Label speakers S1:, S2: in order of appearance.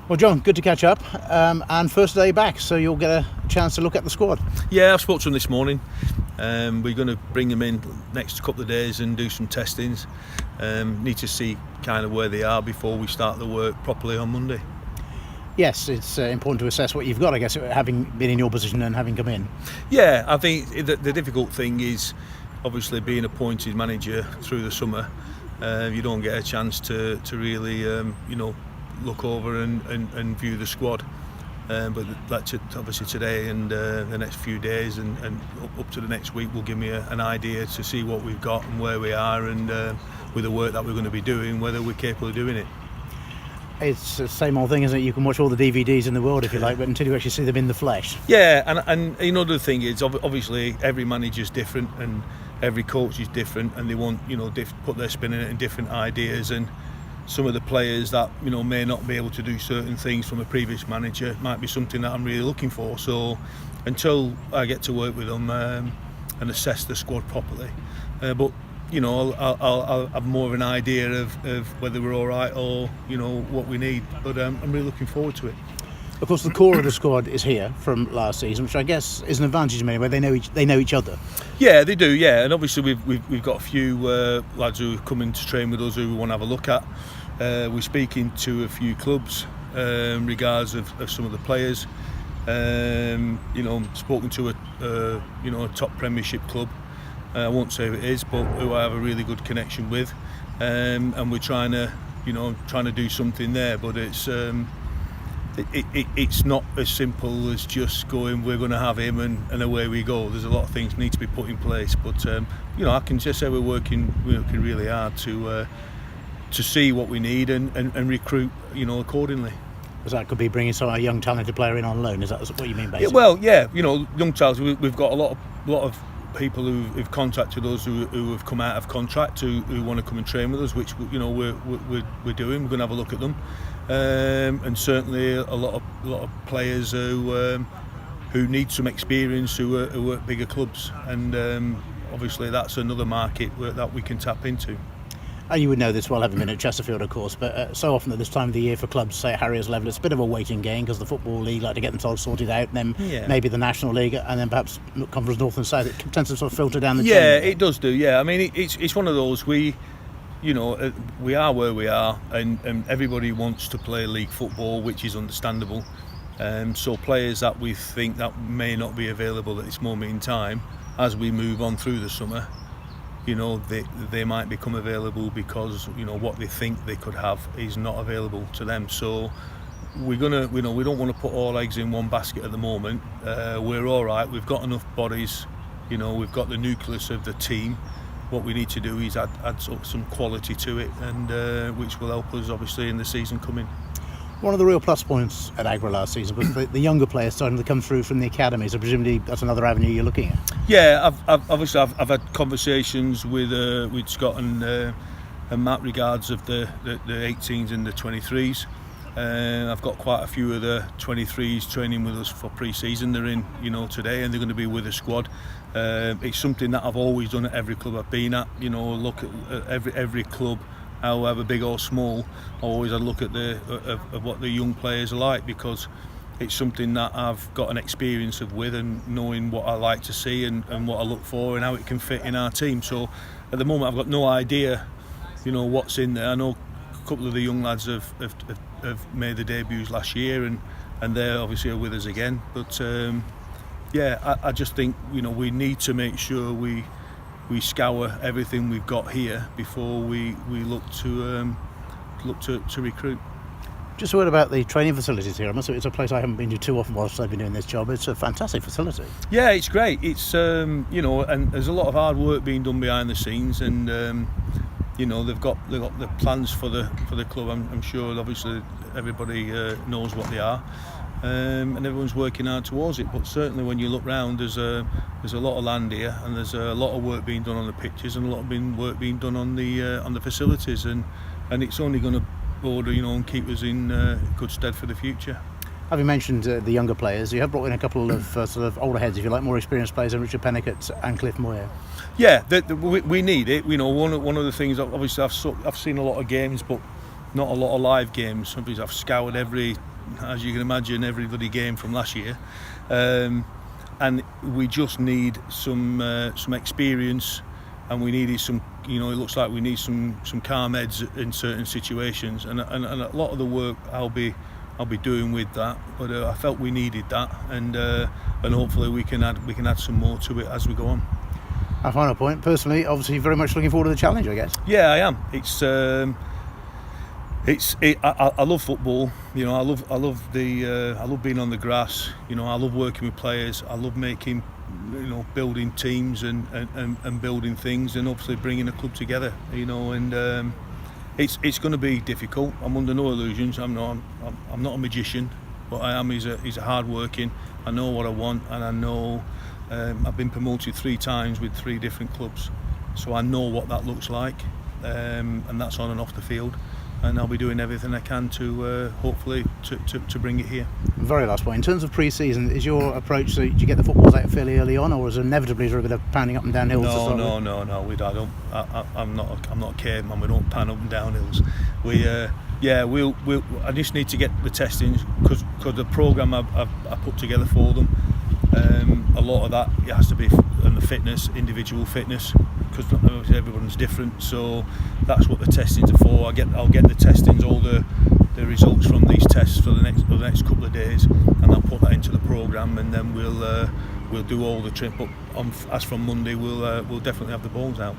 S1: Well, John, good to catch up, and first day back, so you'll get a chance to look at the squad.
S2: Yeah, I've spoken to them this morning. We're going to bring them in next couple of days and do some testings. Need to see kind of where they are before we start the work properly on Monday.
S1: Yes, it's important to assess what you've got, I guess, having been in your position and having come in.
S2: Yeah, I think the difficult thing is obviously being appointed manager through the summer. You don't get a chance to really, look over and view the squad. But that's obviously today and the next few days and up to the next week will give me an idea to see what we've got and where we are and with the work that we're going to be doing, whether we're capable of doing it.
S1: It's the same old thing, isn't it? You can watch all the DVDs in the world if you like, but until you actually see them in the flesh.
S2: Yeah, and another thing is obviously every manager's different and every coach is different, and they want put their spin in it and different ideas. And some of the players that may not be able to do certain things from a previous manager might be something that I'm really looking for. So until I get to work with them and assess the squad properly, but I'll have more of an idea of whether we're all right or what we need. But I'm really looking forward to it.
S1: Of course, the core of the squad is here from last season, which I guess is an advantage in many ways. They know each other.
S2: Yeah, they do. Yeah, and obviously we've got a few lads who come in to train with us who we want to have a look at. We're speaking to a few clubs regards of some of the players. Spoken to a top Premiership club. I won't say who it is, but who I have a really good connection with, and we're trying to do something there. But it's not as simple as just going, we're going to have him and away we go. There's a lot of things need to be put in place. But I can just say we're working really hard to see what we need and recruit accordingly.
S1: So that could be bringing a young talented player in on loan. Is that what you mean, basically?
S2: Yeah, well, yeah. Young talents. We've got a lot of people who've contacted us who have come out of contract who want to come and train with us, which we're doing. We're going to have a look at them, and certainly a lot of players who need some experience who are at bigger clubs, and obviously that's another market that we can tap into.
S1: And you would know this well, having been at Chesterfield, of course, but so often at this time of the year for clubs, say at Harriers level, it's a bit of a waiting game because the Football League like to get themselves sorted out, and then maybe the National League, and then perhaps Conference North and South. It tends to sort of filter down the chain.
S2: Yeah, it does do. Yeah, I mean, it's one of those. We are where we are, and everybody wants to play league football, which is understandable. So players that we think that may not be available at this moment in time, as we move on through the summer, they might become available because what they think they could have is not available to them. So we don't want to put all eggs in one basket at the moment. We're all right. We've got enough bodies. We've got the nucleus of the team. What we need to do is add some quality to it, and which will help us obviously in the season coming.
S1: One of the real plus points at Agra last season was the younger players starting to come through from the academy, so presumably that's another avenue you're looking at.
S2: Yeah, I've had conversations with Scott and Matt regards of the 18s and the 23s. I've got quite a few of the 23s training with us for pre-season. They're in today, and they're going to be with the squad. It's something that I've always done at every club I've been at. Look at every club, however big or small, I always had a look at of what the young players are like, because it's something that I've got an experience with and knowing what I like to see and what I look for and how it can fit in our team. So at the moment I've got no idea what's in there. I know a couple of the young lads have made their debuts last year and they're obviously with us again, but I just think we need to make sure we scour everything we've got here before we look to recruit.
S1: Just a word about the training facilities here. I must say it's a place I haven't been to too often whilst I've been doing this job. It's a fantastic facility.
S2: Yeah, it's great. It's and there's a lot of hard work being done behind the scenes, and they've got the plans for the club. I'm sure obviously everybody knows what they are. And everyone's working hard towards it, but certainly when you look round, there's a lot of land here, and there's a lot of work being done on the pitches and a lot of work being done on the facilities, and it's only going to bode and keep us in good stead for the future.
S1: Having mentioned the younger players, you have brought in a couple of sort of older heads, if you like, more experienced players, than Richard Pennicutt and Cliff Moyer.
S2: Yeah, we need it. One of the things, obviously I've seen a lot of games, but not a lot of live games. Obviously, I've scoured as you can imagine, every bloody game from last year, and we just need some experience, and we needed some. It looks like we need some calm heads in certain situations, and a lot of the work I'll be doing with that. But I felt we needed that, and hopefully we can add some more to it as we go on.
S1: Our final point, personally, obviously very much looking forward to the challenge, I guess.
S2: Yeah, I am. I love football. I love being on the grass. I love working with players. I love making, building teams and building things, and obviously bringing a club together. And it's going to be difficult. I'm under no illusions. I'm not a magician. What I am is a hard working. I know what I want, and I know. I've been promoted 3 times with 3 different clubs, so I know what that looks like, and that's on and off the field. And I'll be doing everything I can to hopefully to bring it here.
S1: Very last point. In terms of pre-season, is your approach so you get the footballs out fairly early on, or is inevitably there a bit of panning up and down hills?
S2: No. I'm not a caveman. We don't pan up and down hills. I just need to get the testings because the programme I put together for them. A lot of that it has to be on the fitness, individual fitness, because everyone's different. So that's what the testings are for. I'll get the testings, all the results from these tests for the next couple of days, and I'll put that into the programme, and then we'll do all the trip. But as from Monday, we'll definitely have the balls out.